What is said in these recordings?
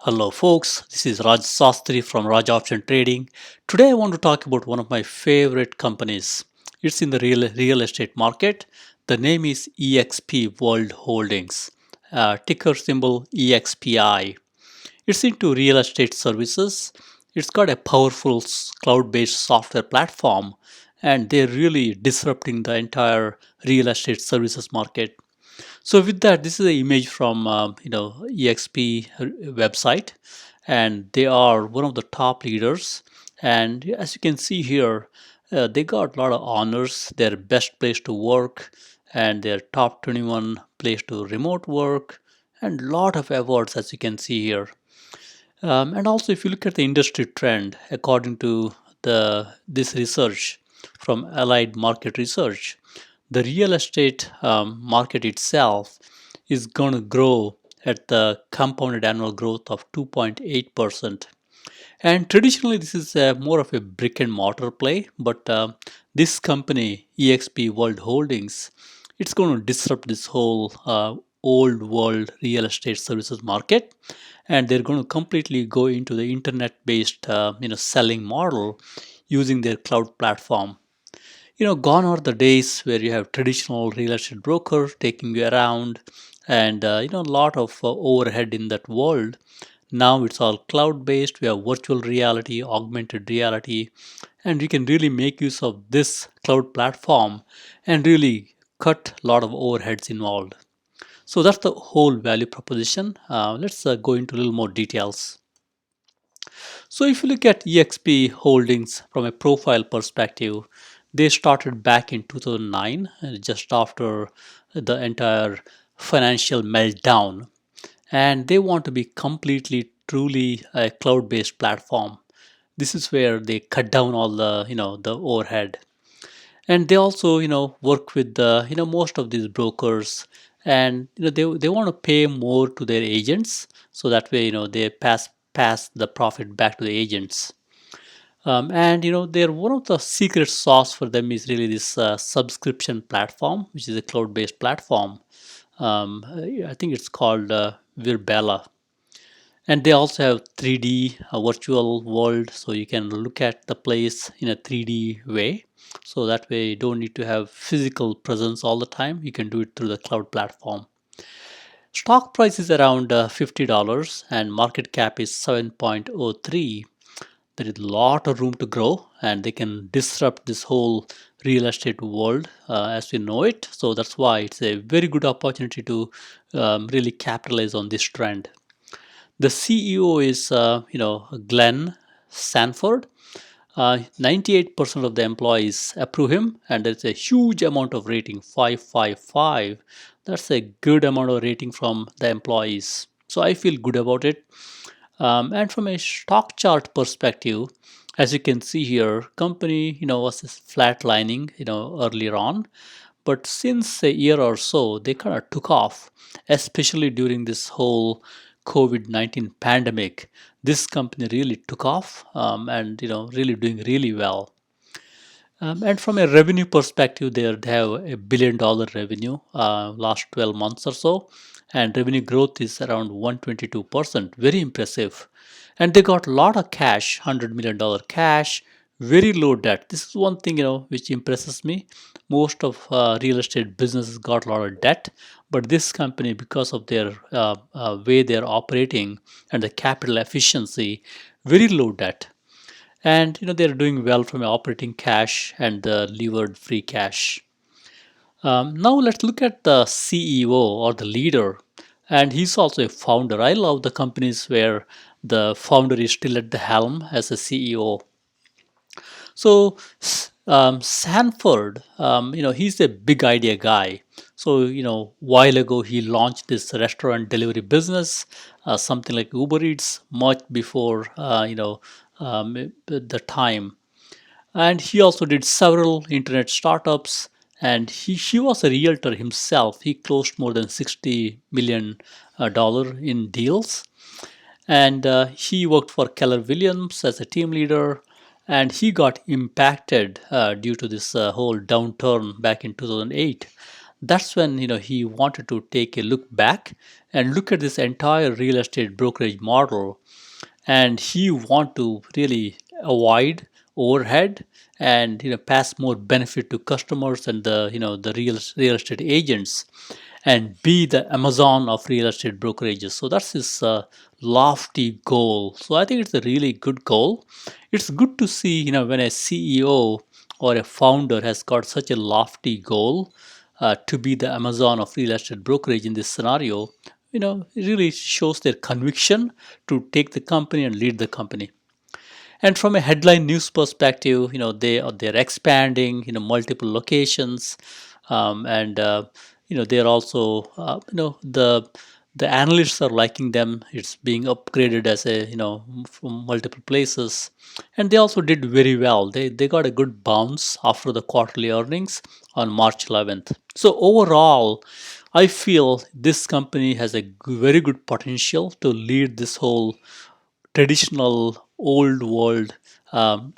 Hello, folks. This is Raj Sastri from Raj Option Trading. Today, I want to talk about one of my favorite companies. It's in the real estate market. The name is EXP World Holdings, ticker symbol EXPI. It's into real estate services. It's got a powerful cloud based software platform, and they're really disrupting the entire real estate services market. So with that, this is an image from EXP website, and they are one of the top leaders. And as you can see here, they got a lot of honors. Their best place to work, and their top 21 place to remote work, and lot of awards as you can see here. And also, if you look at the industry trend, according to the this research from Allied Market Research, the real estate market itself is going to grow at the compounded annual growth of 2.8%. And traditionally, this is more of a brick and mortar play, but this company, EXP World Holdings, it's going to disrupt this whole old world real estate services market, and they're going to completely go into the internet-based, selling model using their cloud platform. Gone are the days where you have traditional real estate broker taking you around, and a lot of overhead in that world. Now it's all cloud based. We have virtual reality, augmented reality, and you can really make use of this cloud platform and really cut a lot of overheads involved. So that's the whole value proposition. Let's go into a little more details. So if you look at EXP Holdings from a profile perspective, they started back in 2009, just after the entire financial meltdown, and they want to be completely, truly a cloud-based platform. This is where they cut down all the overhead, and they also work with the most of these brokers, and they want to pay more to their agents, so that way they pass the profit back to the agents. And they're one of the secret sauce for them is really this subscription platform, which is a cloud-based platform. I think it's called Virbela, and they also have 3D virtual world, so you can look at the place in a 3D way. So that way you don't need to have physical presence all the time. You can do it through the cloud platform. Stock price is around $50 and market cap is 7.03. There is a lot of room to grow, and they can disrupt this whole real estate world as we know it. So that's why it's a very good opportunity to really capitalize on this trend. The CEO is, Glenn Sanford. 98% of the employees approve him, and there's a huge amount of rating, 555. That's a good amount of rating from the employees. So I feel good about it. And from a stock chart perspective, as you can see here, company was flatlining earlier on, but since a year or so, they kind of took off, especially during this whole COVID-19 pandemic. This company really took off, and really doing really well. And from a revenue perspective, they have $1 billion revenue last 12 months or so, and revenue growth is around 122%. Very impressive. And they got a lot of cash, $100 million cash, very low debt. This is one thing which impresses me. Most of real estate businesses got a lot of debt, but this company, because of their way they're operating and the capital efficiency, very low debt, and they're doing well from operating cash and the levered free cash. Now let's look at the CEO or the leader, and he's also a founder. I love the companies where the founder is still at the helm as a CEO. So Sanford, he's a big idea guy. So while ago he launched this restaurant delivery business, something like Uber Eats, much before the time. And he also did several internet startups. And he was a realtor himself. He closed more than $60 million in deals, and he worked for Keller Williams as a team leader, and he got impacted due to this whole downturn back in 2008. That's when he wanted to take a look back and look at this entire real estate brokerage model, and he want to really avoid overhead and pass more benefit to customers and the real estate agents, and be the Amazon of real estate brokerages. So that's his lofty goal. So I think it's a really good goal. It's good to see when a CEO or a founder has got such a lofty goal to be the Amazon of real estate brokerage in this scenario. It really shows their conviction to take the company and lead the company. And from a headline news perspective, they're expanding, multiple locations, and they're also, the analysts are liking them. It's being upgraded as a from multiple places, and they also did very well. They got a good bounce after the quarterly earnings on March 11th. So overall, I feel this company has a very good potential to lead this whole traditional old world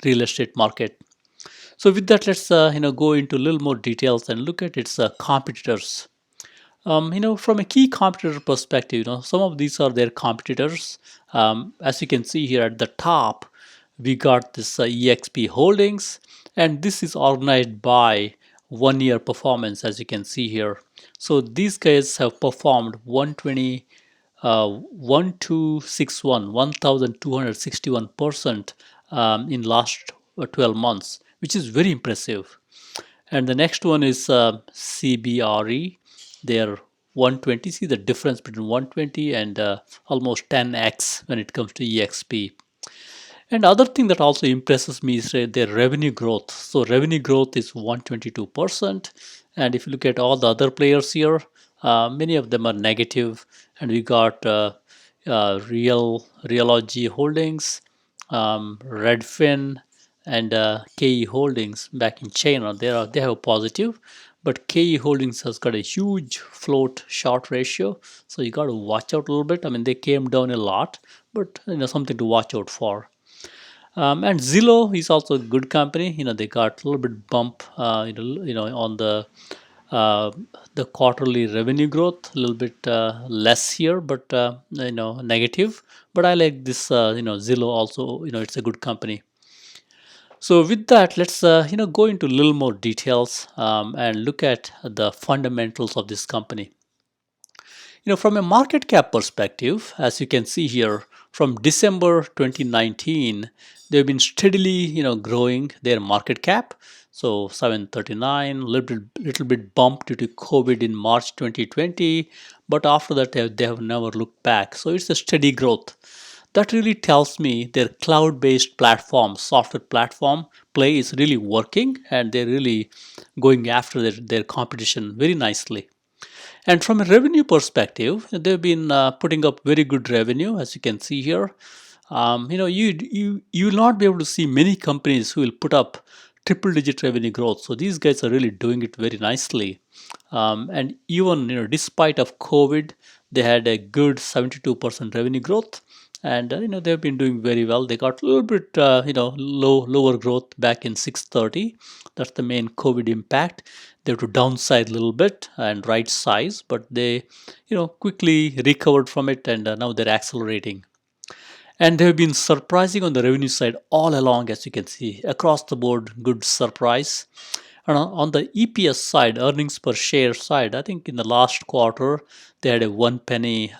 real estate market. So with that, let's go into a little more details and look at its competitors. From a key competitor perspective, some of these are their competitors. As you can see here at the top, we got this EXP Holdings, and this is organized by 1 year performance, as you can see here. So these guys have performed 120 1261 1261% in last 12 months, which is very impressive. And the next one is CBRE. They're 120. See the difference between 120 and almost 10x when it comes to EXP. And other thing that also impresses me is their revenue growth. So revenue growth is 122%. And if you look at all the other players here, many of them are negative. And we got Realogy Holdings, Redfin, and KE Holdings back in China. They have a positive, but KE Holdings has got a huge float short ratio, so you got to watch out a little bit. I mean, they came down a lot, but something to watch out for. And Zillow is also a good company. They got a little bit bump, on uh, the quarterly revenue growth, a little bit less here, but negative. But I like this, Zillow also. It's a good company. So with that, let's go into a little more details and look at the fundamentals of this company. From a market cap perspective, as you can see here, from December 2019, they've been steadily, growing their market cap. So 739, little bit bump due to COVID in March 2020, but after that they have never looked back. So it's a steady growth. That really tells me their cloud-based platform, software platform play is really working, and they're really going after their competition very nicely. And from a revenue perspective, they've been putting up very good revenue, as you can see here. You will not be able to see many companies who will put up triple-digit revenue growth. So these guys are really doing it very nicely. And even despite of COVID, they had a good 72% revenue growth, and they've been doing very well. They got a little bit lower growth back in 630. That's the main COVID impact. They have to downsize a little bit and right size, but they quickly recovered from it, and now they're accelerating. And they've been surprising on the revenue side all along, as you can see, across the board, good surprise. And on the EPS side, earnings per share side, I think in the last quarter they had a 1 penny,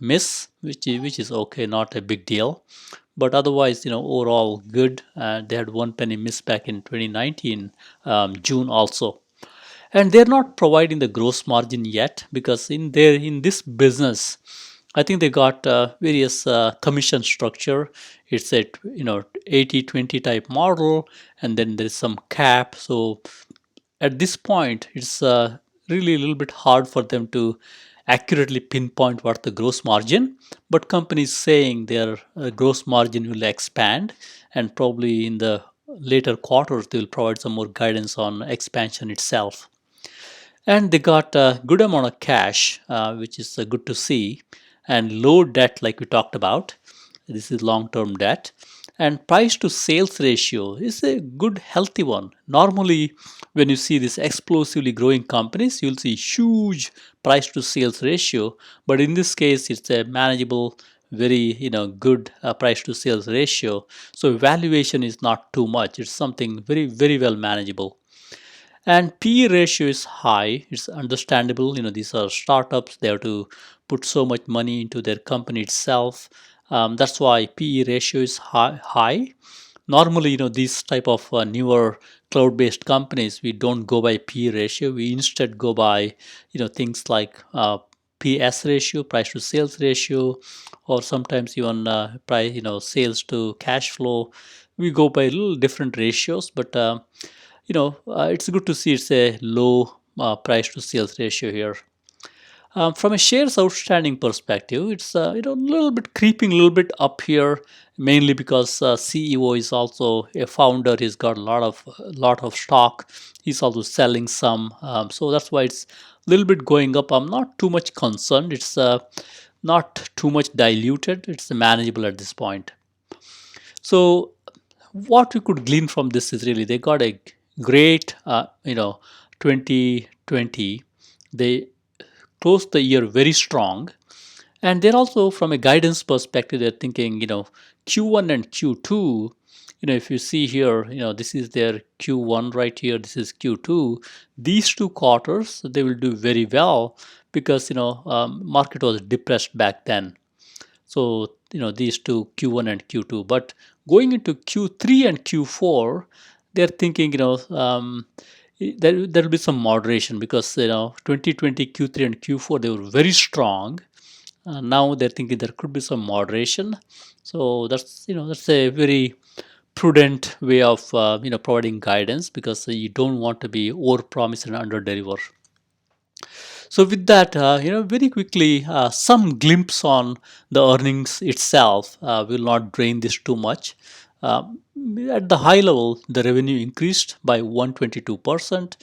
miss, which is okay, not a big deal. But otherwise, overall good. They had 1 penny miss back in 2019 June also, and they're not providing the gross margin yet, because in this business, I think they got various commission structure. It's a 80/20 type model, and then there's some cap. So at this point, it's really a little bit hard for them to accurately pinpoint what the gross margin, but companies saying their gross margin will expand, and probably in the later quarters they will provide some more guidance on expansion itself. And they got a good amount of cash, which is good to see, and low debt, like we talked about. This is long term debt. And price to sales ratio is a good healthy one. Normally, when you see these explosively growing companies, you'll see huge price to sales ratio, but in this case it's a manageable, very good price to sales ratio. So valuation is not too much, it's something very very well manageable. And PE ratio is high. It's understandable. These are startups. They have to put so much money into their company itself. That's why PE ratio is high. Normally, these type of newer cloud-based companies, we don't go by PE ratio. We instead go by things like PS ratio, price to sales ratio, or sometimes even price sales to cash flow. We go by little different ratios, but it's good to see it's a low price to sales ratio here. From a shares outstanding perspective, it's a little bit creeping a little bit up here, mainly because CEO is also a founder. He's got a lot of stock. He's also selling some, so that's why it's a little bit going up. I'm not too much concerned. It's not too much diluted. It's manageable at this point. So what we could glean from this is really they got a great 2020. They closed the year very strong, and they're also from a guidance perspective they're thinking Q1 and Q2. If you see here, this is their Q1 right here, this is Q2. These two quarters they will do very well because market was depressed back then. So these two Q1 and Q2, but going into Q3 and Q4, they're thinking there will be some moderation because 2020 Q3 and Q4 they were very strong. Now they're thinking there could be some moderation. So that's a very prudent way of providing guidance because you don't want to be over promise and under deliver. So with that, very quickly, some glimpse on the earnings itself. Will not drain this too much. At the high level, the revenue increased by 122%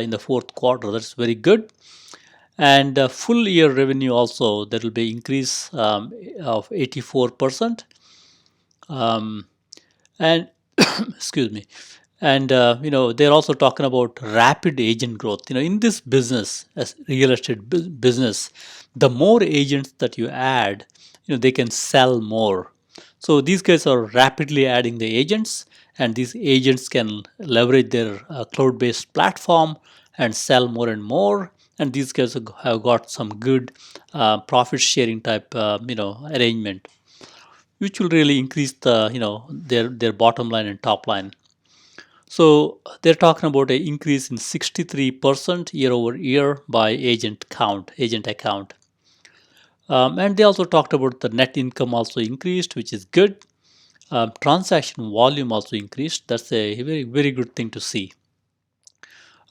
in the fourth quarter. That's very good. And full year revenue also, there will be increase of 84%. Um, and excuse me. And they're also talking about rapid agent growth. In this business, as real estate business, the more agents that you add, they can sell more. So these guys are rapidly adding the agents, and these agents can leverage their cloud-based platform and sell more and more. And these guys have got some good profit sharing type arrangement, which will really increase the their bottom line and top line. So they're talking about an increase in 63% year over year by agent account. And they also talked about the net income also increased, which is good. Transaction volume also increased. That's a very, very good thing to see.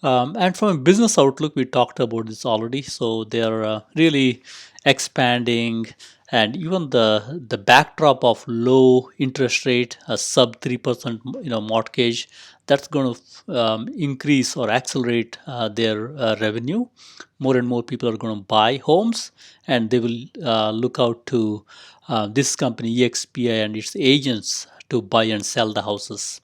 And from a business outlook, we talked about this already. So they are really expanding, and even the backdrop of low interest rate, a sub 3% mortgage, that's going to increase or accelerate their revenue. More and more people are going to buy homes, and they will look out to this company EXPI and its agents to buy and sell the houses.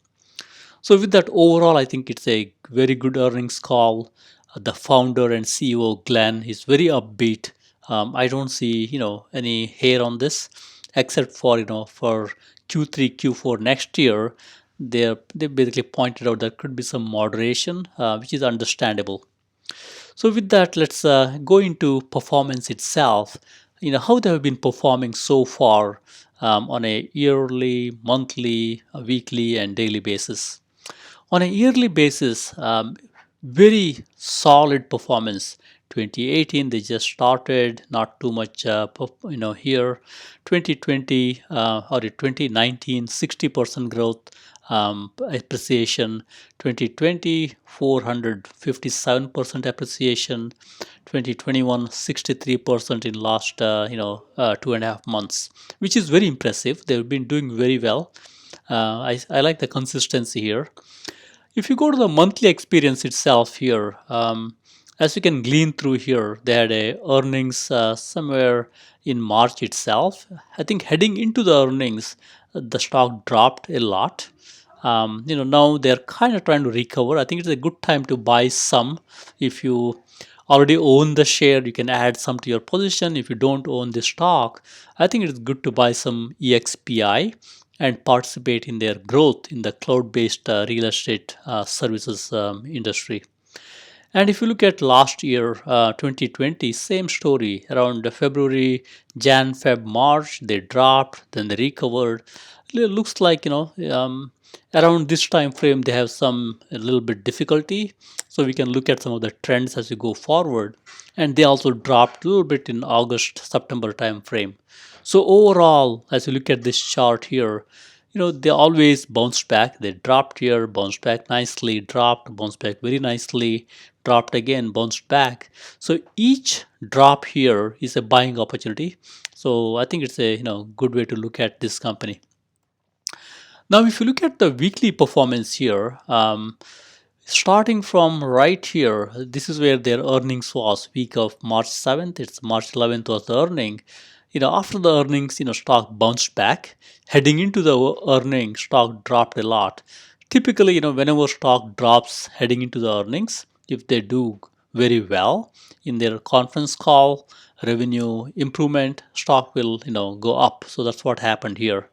So with that, overall, I think it's a very good earnings call. The founder and CEO Glenn is very upbeat. I don't see any hair on this, except for for Q3, Q4 next year. They basically pointed out there could be some moderation, which is understandable. So with that, let's go into performance itself. How they have been performing so far on a yearly, monthly, weekly, and daily basis. On a yearly basis, very solid performance. 2018 they just started, not too much here. 2020 or 2019 60% growth, appreciation. 2020 457% appreciation. 2021 63% in last 2.5 months, which is very impressive. They've been doing very well. I like the consistency here. If you go to the monthly experience itself here, as you can glean through here, they had a earnings somewhere in March itself. I think heading into the earnings, the stock dropped a lot. Now they're kind of trying to recover. I think it's a good time to buy some. If you already own the share, you can add some to your position. If you don't own the stock, I think it's good to buy some EXPI and participate in their growth in the cloud-based real estate services industry. And if you look at last year, 2020, same story. Around February, Jan, Feb, March, they dropped, then they recovered. It looks like around this time frame they have some a little bit difficulty. So we can look at some of the trends as we go forward. And they also dropped a little bit in August, September time frame. So overall, as you look at this chart here, they always bounced back. They dropped here, bounced back nicely, dropped, bounced back very nicely, dropped again, bounced back. So each drop here is a buying opportunity. So I think it's a good way to look at this company. Now, if you look at the weekly performance here, starting from right here, this is where their earnings was week of March 7th. It's March 11th was the earning. After the earnings, stock bounced back. Heading into the earnings, stock dropped a lot. Typically, whenever stock drops heading into the earnings, if they do very well in their conference call, revenue improvement, stock will, go up. So that's what happened here.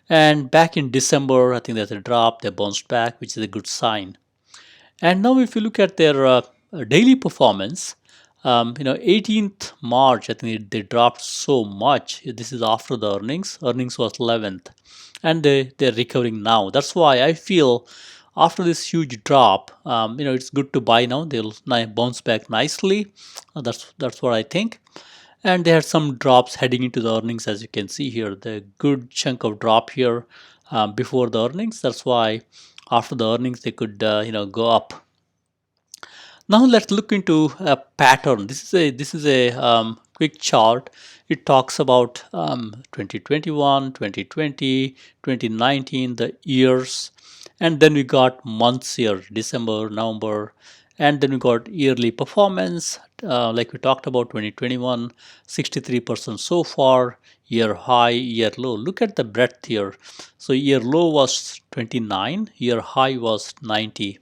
And back in December, I think there's a drop. They bounced back, which is a good sign. And now, if you look at their daily performance, 18th March, I think they dropped so much. This is after the earnings. Earnings was 11th, and they're recovering now. That's why I feel after this huge drop, it's good to buy now. They'll bounce back nicely. That's what I think. And they had some drops heading into the earnings, as you can see here. The good chunk of drop here before the earnings. That's why after the earnings they could go up. Now let's look into a pattern. This is a quick chart. It talks about 2021, 2020, 2019, the years, and then we got months here, December, November, and then we got yearly performance. Like we talked about 2021, 63% so far, year high, year low. Look at the breadth here. So year low was 29, year high was 90.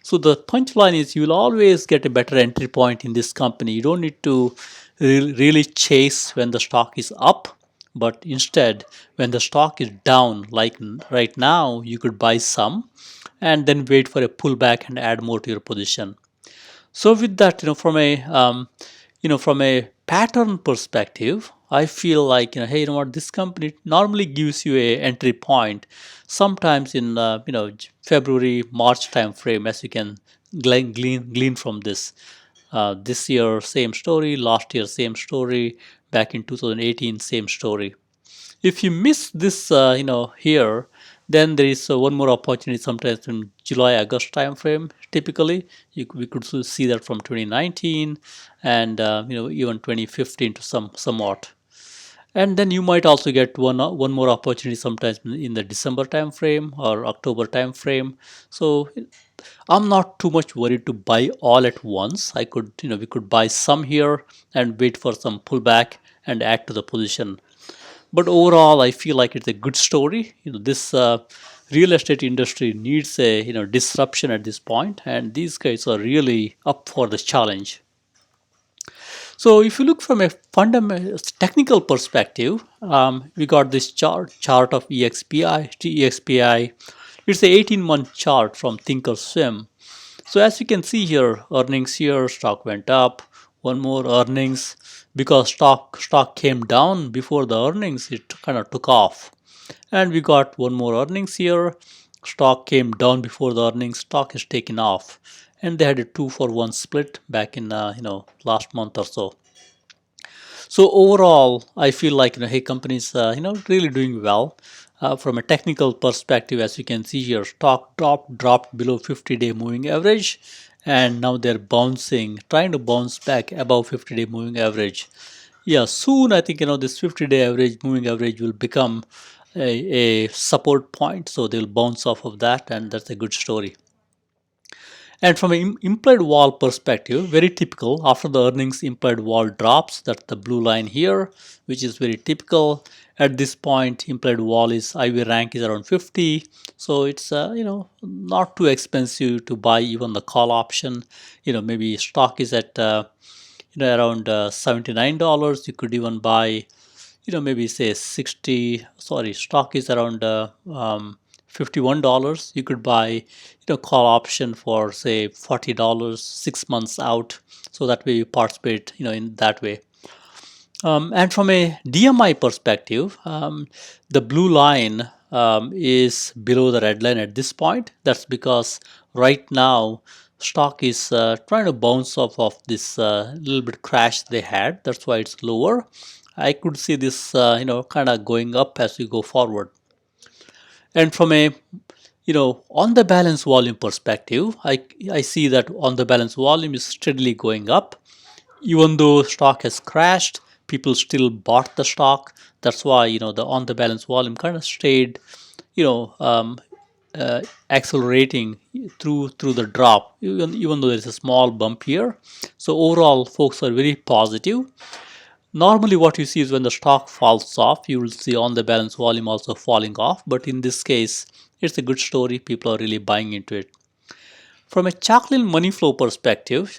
So the punchline is you will always get a better entry point in this company. You don't need to really chase when the stock is up, but instead when the stock is down, like right now, you could buy some and then wait for a pullback and add more to your position. So with that, from a pattern perspective, I feel like hey, this company normally gives you a entry point, sometimes in February, March time frame, as you can glean from this. This year, same story. Last year, same story. Back in 2018, same story. If you miss this, here, then there is one more opportunity sometimes in July, August time frame. Typically, we could see that from 2019 and even 2015 to somewhat. And then you might also get one more opportunity sometimes in the December time frame or October time frame. So I'm not too much worried to buy all at once. We could buy some here and wait for some pullback and add to the position. But overall, I feel like it's a good story. This real estate industry needs a disruption at this point, and these guys are really up for the challenge. So if you look from a fundamental technical perspective, we got this chart of EXPI. It's a 18-month chart from Thinkorswim. So as you can see here, earnings here, stock went up, one more earnings. Because stock came down before the earnings, it kind of took off. And we got one more earnings here. Stock came down before the earnings, stock is taken off. And they had a 2-for-1 split back in last month or so. So overall, I feel like hey, companies really doing well. From a technical perspective, as you can see here, stock dropped below 50-day moving average, and now they're trying to bounce back above 50-day moving average. Yeah, soon I think this 50-day average moving average will become a support point, so they'll bounce off of that, and that's a good story. And from an implied vol perspective, very typical. After the earnings, implied vol drops. That's the blue line here, which is very typical. At this point, implied vol is IV rank is around 50, so it's not too expensive to buy even the call option. Maybe stock is at around $79. You could even buy maybe say 60, sorry, stock is around $51. You could buy call option for say $40 6 months out, so that way you participate in that way. And from a DMI perspective, the blue line is below the red line at this point. That's because right now stock is trying to bounce off of this little bit crash they had. That's why it's lower. I could see this, kind of going up as we go forward. And from a on the balance volume perspective, I see that on the balance volume is steadily going up. Even though stock has crashed, people still bought the stock. That's why the on the balance volume kind of stayed you know um, accelerating through the drop, even though there's a small bump here. So overall, folks are very positive. Normally what you see is when the stock falls off, you will see on the balance volume also falling off, but in this case it's a good story. People are really buying into it. From a Chaklin money flow perspective,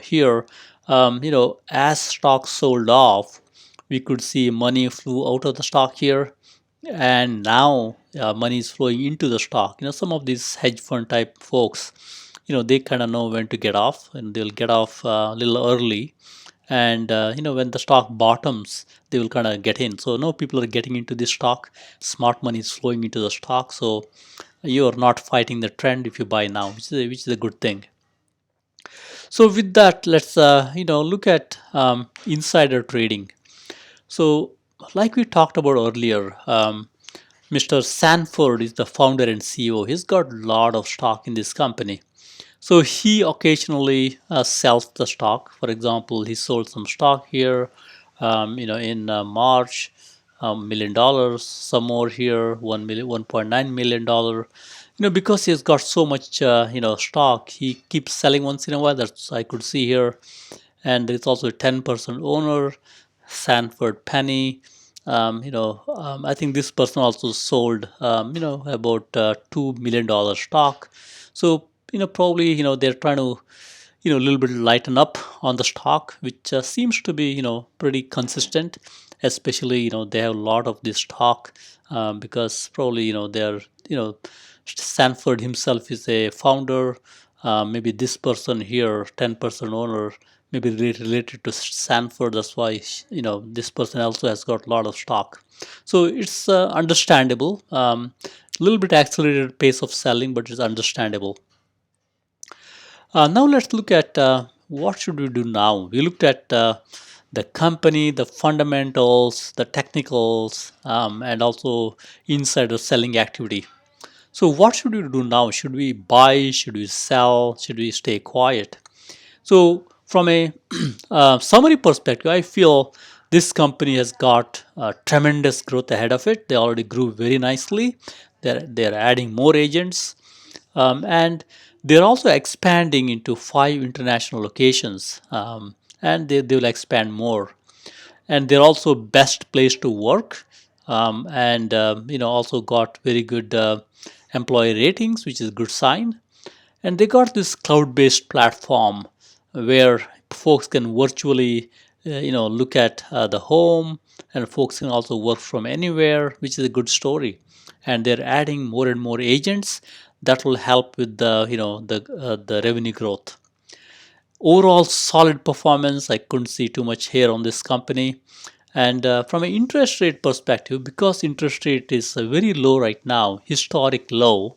here, as stock sold off, we could see money flew out of the stock here, and now money is flowing into the stock. Some of these hedge fund type folks, they kind of know when to get off, and they'll get off a little early. And when the stock bottoms, they will kind of get in. So now people are getting into this stock. Smart money is flowing into the stock. So you are not fighting the trend if you buy now, which is a good thing. So with that, let's look at insider trading. So like we talked about earlier, Mr. Sanford is the founder and CEO. He's got a lot of stock in this company. So he occasionally sells the stock. For example, he sold some stock here, in March, $1 million. Some more here, 1 million, $1.9 million. Because he's got so much, stock, he keeps selling once in a while. That's I could see here. And there's also a 10% owner, Sanford Penny. I think this person also sold, about $2 million stock. So, probably, they're trying to, a little bit lighten up on the stock, which seems to be, pretty consistent. Especially, they have a lot of this stock because probably, they're, Sanford himself is a founder. Maybe this person here, 10% owner, maybe related to Sanford. That's why this person also has got a lot of stock. So it's understandable. A little bit accelerated pace of selling, but it's understandable. Now let's look at what should we do now. We looked at the company, the fundamentals, the technicals, and also insider selling activity. So what should we do now? Should we buy? Should we sell? Should we stay quiet? So from a summary perspective, I feel this company has got tremendous growth ahead of it. They already grew very nicely. They're adding more agents, and they're also expanding into 5 international locations, and they will expand more. And they're also best place to work, and also got very good employee ratings, which is a good sign. And they got this cloud-based platform where folks can virtually look at the home, and folks can also work from anywhere, which is a good story. And they're adding more and more agents that will help with the revenue growth. Overall solid performance. I couldn't see too much here on this company. And from an interest rate perspective, because interest rate is very low right now, historic low,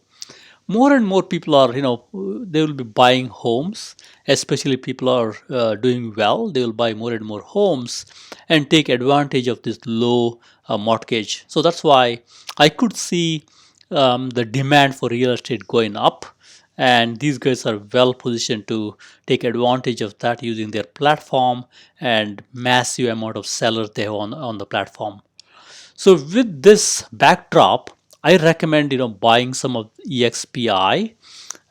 more and more people are, they will be buying homes. Especially people are doing well, they will buy more and more homes and take advantage of this low mortgage. So that's why I could see the demand for real estate going up, and these guys are well positioned to take advantage of that using their platform and massive amount of sellers they have on the platform. So with this backdrop, I recommend buying some of EXPI.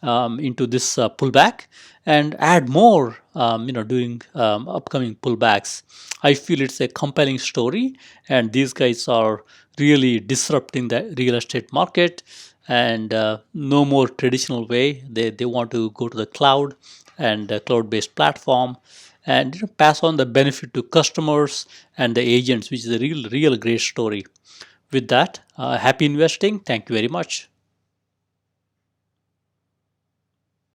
into this pullback and add more during upcoming pullbacks. I feel it's a compelling story, and these guys are really disrupting the real estate market, and no more traditional way. They want to go to the cloud and a cloud-based platform, and pass on the benefit to customers and the agents, which is a real great story. With that, happy investing. Thank you very much.